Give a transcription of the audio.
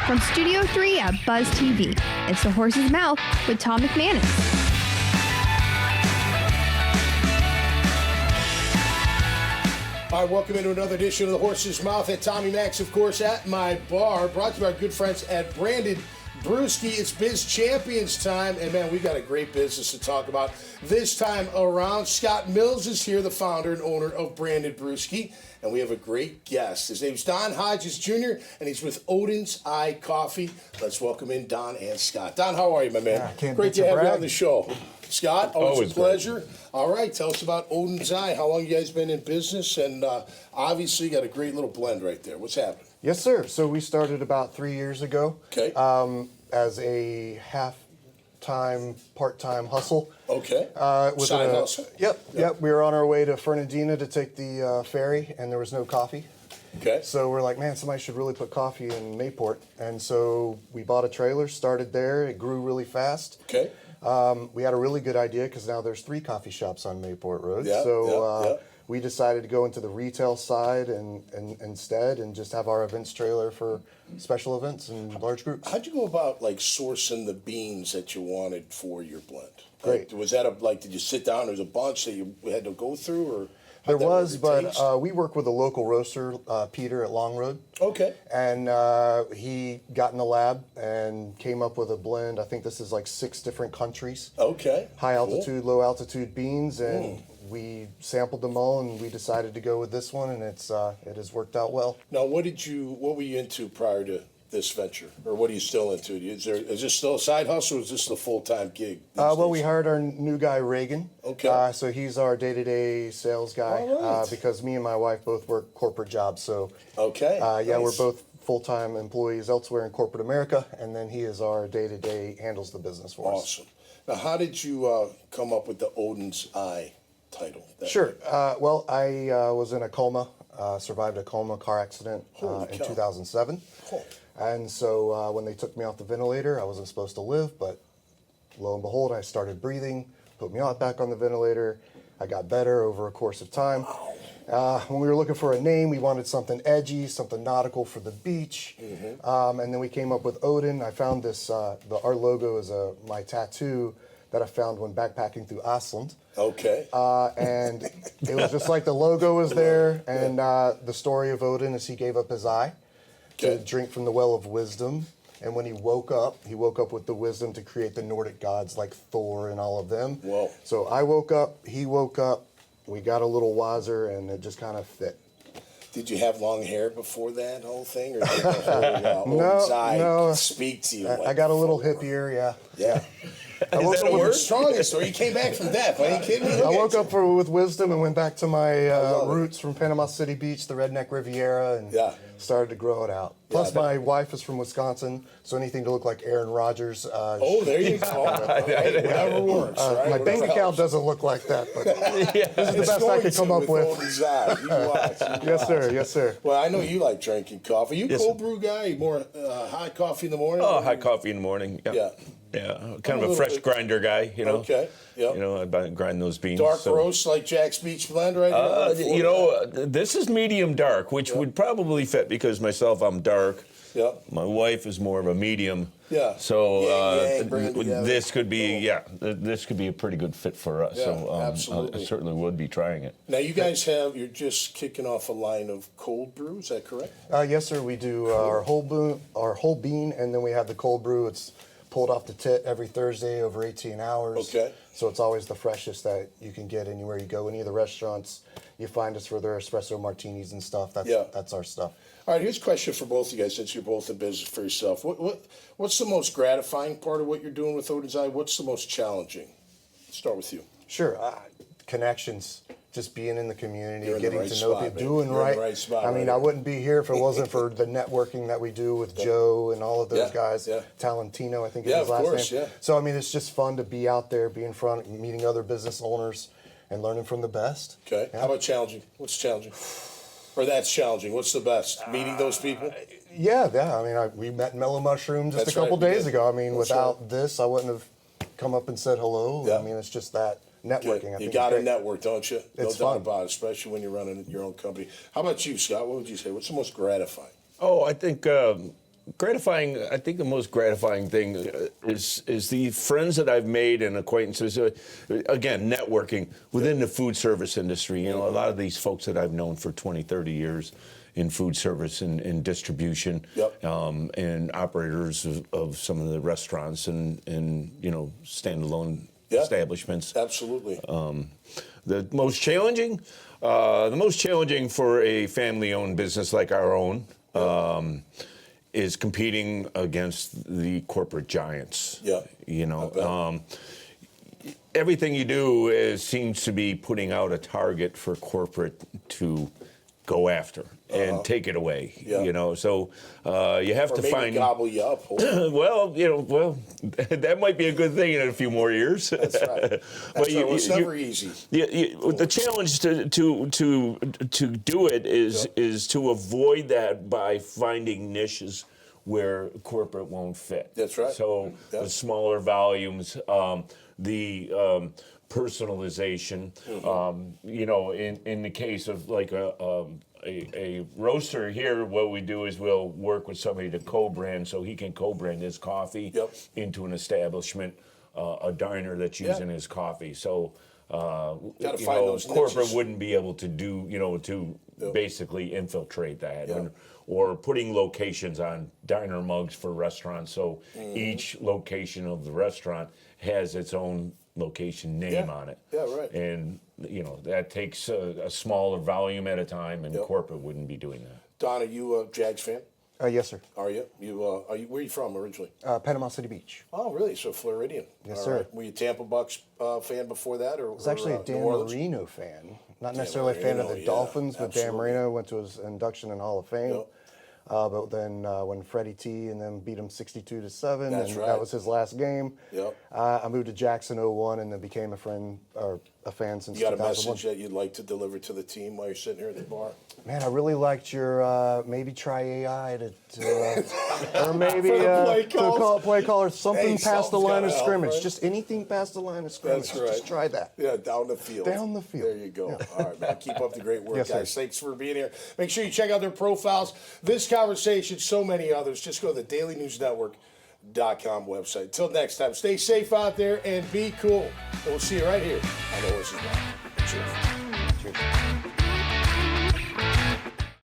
From Studio 3 at Buzz TV, it's The Horse's Mouth with Tom McManus. All right, welcome into another edition of The Horse's Mouth at Tommy Max, of course, at my bar. Brought to you by our good friends at Branded Brewski. It's Biz Champions time, and man, we've got a great business to talk about this time around. Scott Mills is here, the founder and owner of Branded Brewski, and we have a great guest. His name's Don Hodges Jr., and he's with Odin's Eye Coffee. Let's welcome in Don and Scott. Don, how are you, my man? Great to have you on the show. Scott, always a pleasure. Great. All right, tell us about Odin's Eye. How long you guys been in business? And obviously, you got a great little blend right there. What's happening? Yes, sir. So we started about 3 years ago. Okay. As a half-time, part-time hustle. Okay. Side hustle. Yep. We were on our way to Fernandina to take the ferry, and there was no coffee. Okay. So we're like, man, somebody should really put coffee in Mayport. And so we bought a trailer, started there. It grew really fast. Okay. We had a really good idea because now there's 3 coffee shops on Mayport Road. We decided to go into the retail side and instead and just have our events trailer for special events and large groups. How'd you go about sourcing the beans that you wanted for your blend? Great. Was that did you sit down? There was a bunch that you had to go through, or there was, but we work with a local roaster, Peter at Long Road. Okay. And he got in the lab and came up with a blend. I think this is 6 different countries. Okay. High altitude, low altitude beans, and we sampled them all, and we decided to go with this one, and it has worked out well. Now, what were you into prior to this venture, or what are you still into? Is this still a side hustle, or is this a full-time gig? We hired our new guy, Reagan. Okay. So he's our day-to-day sales guy. All right. Because me and my wife both work corporate jobs. So okay. Nice. We're both full-time employees elsewhere in corporate America, and then he is our day-to-day, handles the business for us. Awesome. Now, how did you come up with the Odin's Eye title? Sure. I was in a coma, survived a coma car accident in 2007. Oh. And so when they took me off the ventilator, I wasn't supposed to live, but lo and behold, I started breathing, put me back on the ventilator. I got better over a course of time. When we were looking for a name, we wanted something edgy, something nautical for the beach. Mm-hmm. And then we came up with Odin. I found this, our logo is my tattoo that I found when backpacking through Iceland. Okay. And it was just like the logo was there, and the story of Odin is he gave up his eye to drink from the well of wisdom. And when he woke up with the wisdom to create the Nordic gods like Thor and all of them. Whoa. So I woke up, he woke up, we got a little wiser, and it just kind of fit. Did you have long hair before that whole thing, or did the whole Odin's Eye speak to you? I got a little hippier, yeah. Yeah. I woke up with the strongest, or you came back from death. Are you kidding me? I woke up with wisdom and went back to my roots from Panama City Beach, the Redneck Riviera, and started to grow it out. Plus, my wife is from Wisconsin, so anything to look like Aaron Rodgers. There you go. Whatever works. Right? My bank account doesn't look like that, but this is the best I could come up with. Yes, sir. Well, I know you like drinking coffee. You cold brew guy? More hot coffee in the morning? Oh, hot coffee in the morning. Yeah, kind of a fresh grinder guy, you know. Okay, yeah. You know, I grind those beans. Dark roast like Jack's Beach Blend right now? This is medium dark, which would probably fit because myself, I'm dark. Yeah. My wife is more of a medium. Yeah. So this could be a pretty good fit for us. Yeah, so absolutely. I certainly would be trying it. Now you guys you're just kicking off a line of cold brew, is that correct? Yes, sir. We do our whole bean, and then we have the cold brew. It's pulled off the tit every Thursday over 18 hours. Okay. So it's always the freshest that you can get anywhere you go. Any of the restaurants, you find us for their espresso martinis and stuff. That's our stuff. All right, here's a question for both of you guys, since you're both in business for yourself. What's the most gratifying part of what you're doing with Odin's Eye? What's the most challenging? Let's start with you. Sure. Connections. Just being in the community, getting to know people, doing right. right Spot, I mean, I wouldn't be here if it wasn't for the networking that we do with Joe and all of those guys. Yeah. Talentino, I think is his last name. Yeah. So, I mean, it's just fun to be out there, be in front, meeting other business owners, and learning from the best. Okay. Yeah. How about challenging? What's challenging? Or that's challenging. What's the best? Meeting those people? Yeah. I mean, we met Mellow Mushroom just a couple days ago. I mean, without this, I wouldn't have come up and said hello. Yeah. I mean, it's just that. Networking. You got to network, don't you? It's no doubt fun. about it, especially when you're running your own company. How about you, Scott? What would you say? What's the most gratifying? Oh, I think gratifying. I think the most gratifying thing is the friends that I've made and acquaintances. Again, networking within the food service industry. You know, a lot of these folks that I've known for 20, 30 years in food service and distribution, and operators of some of the restaurants and you know, standalone establishments. Absolutely. The most challenging for a family-owned business like our own is competing against the corporate giants. Yeah. You know, everything you do seems to be putting out a target for corporate to go after and take it away. You know, so you have to find gobble you up. well, you know, that might be a good thing in a few more years. That's right. It's never easy. The challenge to do it is to avoid that by finding niches where corporate won't fit. That's right. So the smaller volumes, the personalization. You know, in the case of like a roaster here, what we do is we'll work with somebody to co-brand, so he can co-brand his coffee into an establishment, a diner that's using his coffee. So you know, corporate niches. Wouldn't be able to do, you know, to basically infiltrate that. Or putting locations on diner mugs for restaurants, so each location of the restaurant has its own location name on it. Yeah, right. And you know, that takes a smaller volume at a time, and corporate wouldn't be doing that. Don, are you a Jags fan? Yes, sir. Are you? Where are you from originally? Panama City Beach. Oh, really? So Floridian. Yes, sir. Right. Were you a Tampa Bucks fan before that, or I was actually a Dan Marino fan. Not necessarily a fan of the Dolphins, but Dan Marino went to his induction in Hall of Fame. But then when Freddie T and them beat him 62-7, that was his last game. I moved to Jackson 01 and then became a fan since 2001. You got a message that you'd like to deliver to the team while you're sitting here at the bar? Man, I really liked your maybe try AI or maybe play call or something past the line of scrimmage. Right? Just anything past the line of scrimmage. That's right. Just try that. Yeah, down the field. Down the field. There you go. All right, man. Keep up the great work, yes, guys. Sir. Thanks for being here. Make sure you check out their profiles. This conversation, so many others. Just go to the dailynewsnetwork.com website. Until next time, stay safe out there and be cool. And we'll see you right here on the Horses Mouth. Cheers. Cheers.